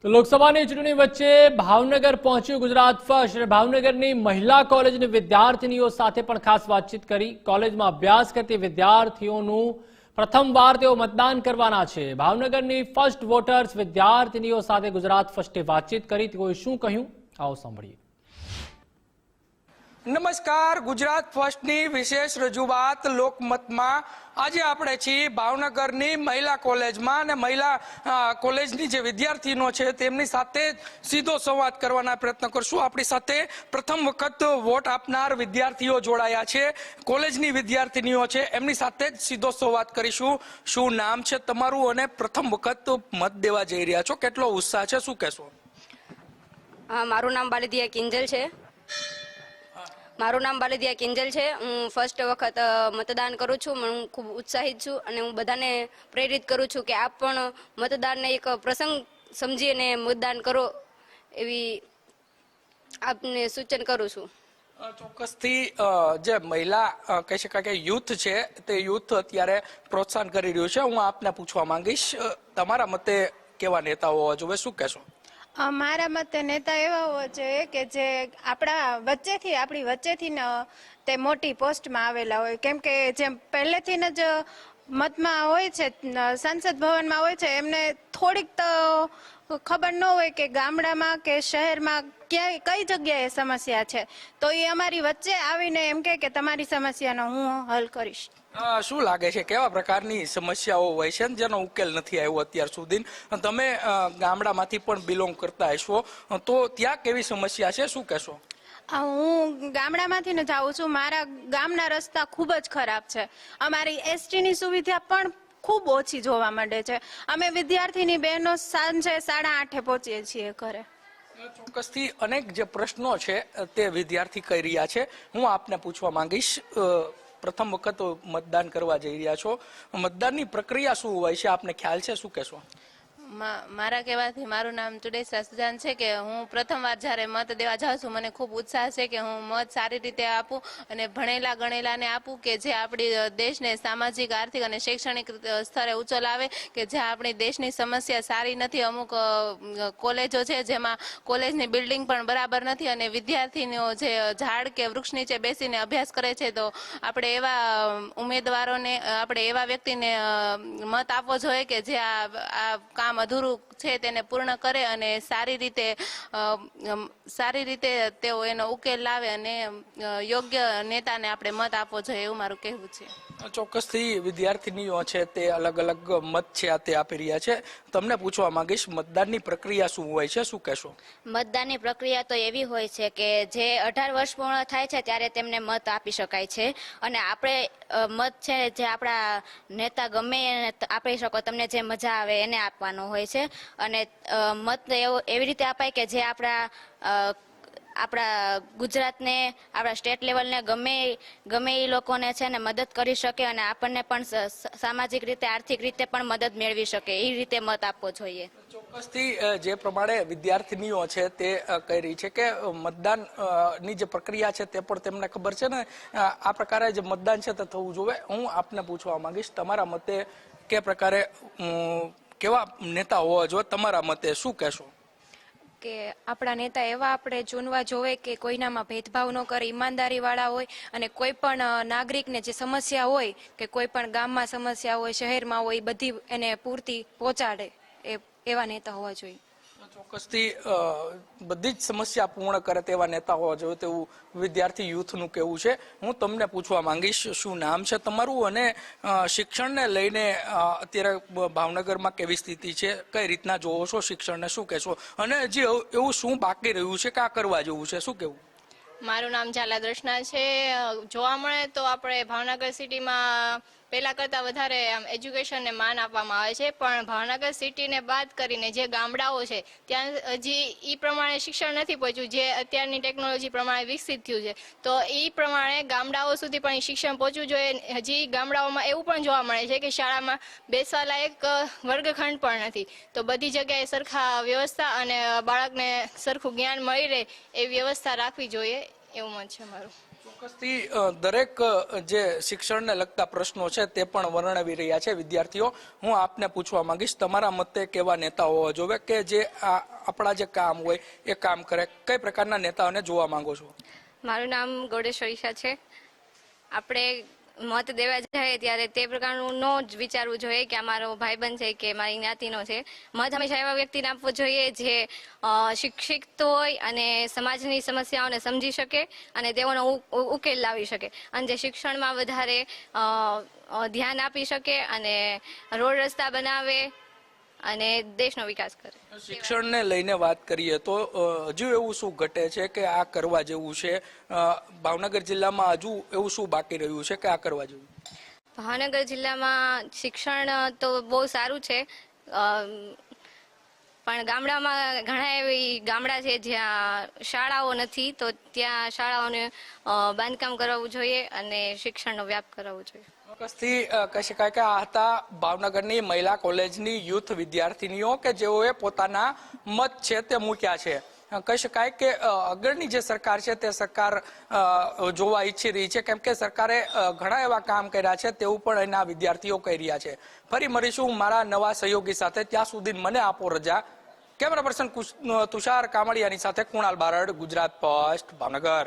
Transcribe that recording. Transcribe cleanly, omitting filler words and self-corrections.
તો લોકસભાની ચૂંટણી વચ્ચે ભાવનગર પહોંચ્યું ગુજરાત ફર્સ્ટ અને ભાવનગરની મહિલા કોલેજની વિદ્યાર્થીનીઓ સાથે પણ ખાસ વાતચીત કરી। કોલેજમાં અભ્યાસ કરતી વિદ્યાર્થીઓનું પ્રથમવાર તેઓ મતદાન કરવાના છે। ભાવનગરની ફર્સ્ટ વોટર્સ વિદ્યાર્થીનીઓ સાથે ગુજરાત ફર્સ્ટે વાતચીત કરી। તેઓએ શું કહ્યું આવો સાંભળીએ। નમસ્કાર, ગુજરાત ફર્સ્ટની વિશેષ રજૂઆત લોકમતમાં આજે આપણે છીએ ભાવનગરની મહિલા કોલેજમાં અને મહિલા કોલેજની જે વિદ્યાર્થીનો છે તેમની સાથે સીધો સંવાદ કરવાના પ્રયત્ન કરશું। આપણી સાથે પ્રથમ વખત વોટ આપનાર વિદ્યાર્થીઓ જોડાયા છે, કોલેજની વિદ્યાર્થીનીઓ છે, એમની સાથે જ સીધો સંવાદ કરીશું। શું નામ છે તમારું અને પ્રથમ વખત મત દેવા જઈ રહ્યા છો, કેટલો ઉત્સાહ છે, શું કહેશો? મારું નામ બાલિદિયા કિંજલ છે। હું ફર્સ્ટ વખત મતદાન કરું છું। હું ખૂબ ઉત્સાહિત છું અને હું બધાને પ્રેરિત કરું છું કે આપ પણ મતદાનને એક પ્રસંગ સમજીને મતદાન કરો, એવી આપને સૂચન કરું છું। ચોક્કસથી જે મહિલા કહી શકાય કે યુથ છે તે યુથ અત્યારે પ્રોત્સાહન કરી રહ્યું છે। હું આપને પૂછવા માંગીશ, તમારા મતે કેવા નેતાઓ હોવા જોઈએ, શું કહેશો? મારા મતે નેતા એવા હોવા જોઈએ કે જે આપણી વચ્ચેથી તે મોટી પોસ્ટમાં આવેલા હોય, કેમ કે જેમ પહેલેથી જ મતમાં હોય છે, સંસદ ભવનમાં હોય છે, એમને થોડીક તો ખબર ન હોય કે ગામડામાં કે શહેરમાં ક્યાંય કઈ જગ્યાએ સમસ્યા છે, તો એ અમારી વચ્ચે આવીને એમ કે તમારી સમસ્યાનો હું હલ કરીશ। શું લાગે છે કેવા પ્રકારની સમસ્યાઓ હોય છે જેનો ઉકેલ નથી આવ્યો અત્યાર સુધી? તમે ગામડામાંથી પણ બિલોંગ કરતા હશો, તો ત્યાં કેવી સમસ્યા છે, શું કહેશો? હું ગામડામાંથી જ આવું છું। મારા ગામના રસ્તા ખૂબ જ ખરાબ છે। અમારી એસટીની સુવિધા પણ ખૂબ ઓછી જોવા મળે છે। અમે વિદ્યાર્થીની બહેનો સાંજે 8:30 પહોંચીએ છીએ ઘરે। ચોક્કસથી અનેક જે પ્રશ્નો છે તે વિદ્યાર્થી કહી રહ્યા છે। હું આપને પૂછવા માંગીશ, પ્રથમ વખત મતદાન કરવા જઈ રહ્યા છો, મતદાનની પ્રક્રિયા શું હોય છે, આપને ખ્યાલ છે, શું કહેશો? મારા કહેવાથી મારું નામ ચુડેસરા સુજાન છે કે હું પ્રથમવાર જ્યારે મત દેવા જાઉં છું, મને ખૂબ ઉત્સાહ છે કે હું મત સારી રીતે આપું અને ભણેલા ગણેલાને આપું કે જે આપણી દેશને સામાજિક, આર્થિક અને શૈક્ષણિક સ્તરે ઊંચો લાવે, કે જ્યાં આપણી દેશની સમસ્યા સારી નથી। અમુક કોલેજો છે જેમાં કોલેજની બિલ્ડિંગ પણ બરાબર નથી અને વિદ્યાર્થીઓ જે ઝાડ કે વૃક્ષ નીચે બેસીને અભ્યાસ કરે છે, તો આપણે એવા ઉમેદવારોને, આપણે એવા વ્યક્તિને મત આપવો જોઈએ કે જે આ કામ અધૂરું છે તેને પૂર્ણ કરે અને સારી રીતે તેઓ એનો ઉકેલ લાવે અને યોગ્ય નેતાને આપણે મત આપવો જોઈએ, એવું મારું કહેવું છે। ચોક્કસથી વિદ્યાર્થીનીઓ છે તે અલગ અલગ મત છે તે આપી રહ્યા છે। તમને પૂછવા માંગીશ, મતદાનની પ્રક્રિયા શું હોય છે, શું કહેશો? મતદાનની પ્રક્રિયા તો એવી હોય છે કે જે 18 વર્ષ પૂર્ણ થાય છે ત્યારે તેમને મત આપી શકાય છે અને આપણે મત છે જે આપણા નેતા ગમે એને આપી શકો, તમને જે મજા આવે એને આપવાનો હોય છે અને મત એવી રીતે અપાય કે જે આપણા ગુજરાતને, આપણા સ્ટેટ લેવલને ગમે એ લોકોને છે ને મદદ કરી શકે અને આપણને પણ સામાજિક રીતે, આર્થિક રીતે પણ મદદ મેળવી શકે, એ રીતે મત આપવો જોઈએ। ચોક્કસથી જે પ્રમાણે વિદ્યાર્થીનીઓ છે તે કહી રહી છે કે મતદાનની જે પ્રક્રિયા છે તે પણ તેમને ખબર છે ને આ પ્રકારે જે મતદાન છે તે થવું જોઈએ। હું આપને પૂછવા માંગીશ, તમારા મતે કે પ્રકારે કેવા નેતા હોવા જોઈએ, તમારા મતે શું કહેશો? કે આપણા નેતા એવા આપણે ચૂનવા જોવે કે કોઈનામાં ભેદભાવ ન કરે, ઈમાનદારીવાળા હોય અને કોઈ પણ નાગરિકને જે સમસ્યા હોય, કે કોઈ પણ ગામમાં સમસ્યા હોય, શહેરમાં હોય, બધી એને પૂરતી પહોંચાડે, એવા નેતા હોવા જોઈએ। ચોક્કસથી બધી જ સમસ્યા પૂર્ણ કરે તેવા નેતા હોવા જોઈએ તેવું વિદ્યાર્થી યુથનું કહેવું છે। હું તમને પૂછવા માંગીશ, શું નામ છે તમારું અને શિક્ષણને લઈને અત્યારે ભાવનગરમાં કેવી સ્થિતિ છે, કઈ રીતના જોવો છો શિક્ષણને, શું કહેશો અને હજી એવું શું બાકી રહ્યું છે, કા કરવા જેવું છે, શું કહેવું? મારું નામ ઝાલા દર્શના છે। જોવા મળે તો આપણે ભાવનગર સિટીમાં પહેલા કરતાં વધારે એજ્યુકેશનને માન આપવામાં આવે છે, પણ ભાવનગર સિટીને બાદ કરીને જે ગામડાઓ છે ત્યાં હજી એ પ્રમાણે શિક્ષણ નથી પહોંચ્યું જે અત્યારની ટેકનોલોજી પ્રમાણે વિકસિત થયું છે, તો એ પ્રમાણે ગામડાઓ સુધી પણ શિક્ષણ પહોંચવું જોઈએ। હજી ગામડાઓમાં એવું પણ જોવા મળે છે કે શાળામાં બેસવા લાયક વર્ગખંડ પણ નથી, તો બધી જગ્યાએ સરખા વ્યવસ્થા અને બાળકને સરખું જ્ઞાન મળી રહે એવી વ્યવસ્થા રાખવી જોઈએ, એવું મત છે મારું। ચોક્કસથી દરેક જે શિક્ષણને લગતા પ્રશ્નો છે તે પણ વર્ણવી રહ્યા છે વિદ્યાર્થીઓ. હું આપને પૂછવા માંગીશ, તમારા મતે કેવા નેતા હોવા જોઈએ કે જે આપણા જે કામ હોય એ કામ કરે? કઈ પ્રકારના નેતાઓને જોવા માંગો છો? મારું નામ ગોડેશ્વર ઈશા છે. આપણે મત દેવા જાય ત્યારે તે પ્રકારનું ન જ વિચારવું જોઈએ કે આ મારો ભાઈબંધ છે કે મારી જ્ઞાતિનો છે. મત હંમેશા એવા વ્યક્તિને આપવો જોઈએ જે શિક્ષિત હોય અને સમાજની સમસ્યાઓને સમજી શકે અને તેઓનો ઉકેલ લાવી શકે, અને જે શિક્ષણમાં વધારે ધ્યાન આપી શકે અને રોડ રસ્તા બનાવે અને દેશનો વિકાસ કરે. શિક્ષણને લઈને વાત કરીએ તો હજુ એવું શું ઘટે છે કે આ કરવા જેવું છે? ભાવનગર જિલ્લામાં હજુ એવું શું બાકી રહ્યું છે કે આ કરવા જેવું? ભાવનગર જિલ્લામાં શિક્ષણ તો બહુ સારું છે, પણ ગામડામાં ઘણા એવી ગામડા છે જ્યાં શાળાઓ નથી, તો ત્યાં શાળાઓને બાંધકામ કરાવવું જોઈએ અને શિક્ષણનો વ્યાપ કરાવવો જોઈએ. ચોક્કસથી કહી શકાય કે આ હતા ભાવનગરની મહિલા કોલેજની યુથ વિદ્યાર્થીનીઓ કે જેઓએ પોતાના મત છે તે મૂક્યા છે. કહી શકાય કે આગળની જે સરકાર છે તે સરકાર જોવા ઈચ્છી રહી છે, કેમ કે સરકારે ઘણા એવા કામ કર્યા છે તેવું પણ એના વિદ્યાર્થીઓ કહી રહ્યા છે. ફરી મળીશું મારા નવા સહયોગી સાથે, ત્યાં સુધી મને આપો રજા. કેમેરા પર્સન તુષાર કામડિયાની સાથે કુણાલ બારડ, ગુજરાત ફર્સ્ટ, ભાવનગર.